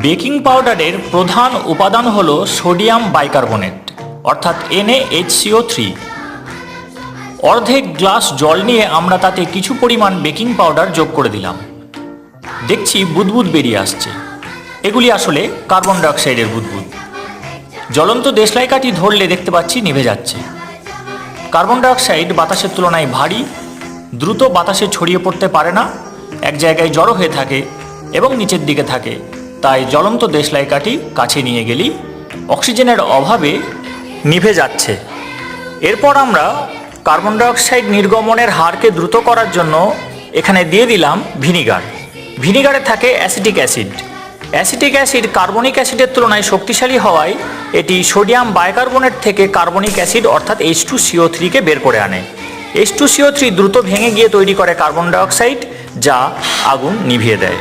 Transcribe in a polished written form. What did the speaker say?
Baking পাউডারের প্রধান উপাদান হল সোডিয়াম বাইকার্বনেট অর্থাৎ NaHCO3। অর্ধেক গ্লাস জল নিয়ে আমরা তাতে কিছু পরিমাণ বেকিং পাউডার যোগ করে দিলাম। দেখছি বুদবুদ বেরিয়ে আসছে, এগুলি আসলে কার্বন ডাইঅক্সাইডের বুদবুদ। জ্বলন্ত দেশলাই কাঠি ধরলে দেখতে পাচ্ছি নিভে যাচ্ছে। কার্বন ডাইঅক্সাইড বাতাসের তুলনায় ভারী, দ্রুত বাতাসে ছড়িয়ে পড়তে পারে না, এক জায়গায় জড়ো হয়ে থাকে এবং নিচের দিকে থাকে। তাই জ্বলন্ত দেশলাই কাঠি কাছে নিয়ে গেলেই অক্সিজেনের অভাবে নিভে যাচ্ছে। এরপর আমরা কার্বন ডাইঅক্সাইড নির্গমনের হারকে দ্রুত করার জন্য এখানে দিয়ে দিলাম ভিনিগার। ভিনিগারে থাকে acetic acid. Acetic acid carbonic অ্যাসিডের তুলনায় শক্তিশালী হওয়ায় এটি সোডিয়াম বাইকার্বনেট থেকে কার্বনিক অ্যাসিড অর্থাৎ H2CO3কে বের করে আনে। H2CO3 দ্রুত ভেঙে গিয়ে তৈরি করে কার্বন ডাইঅক্সাইড, যা আগুন নিভিয়ে দেয়।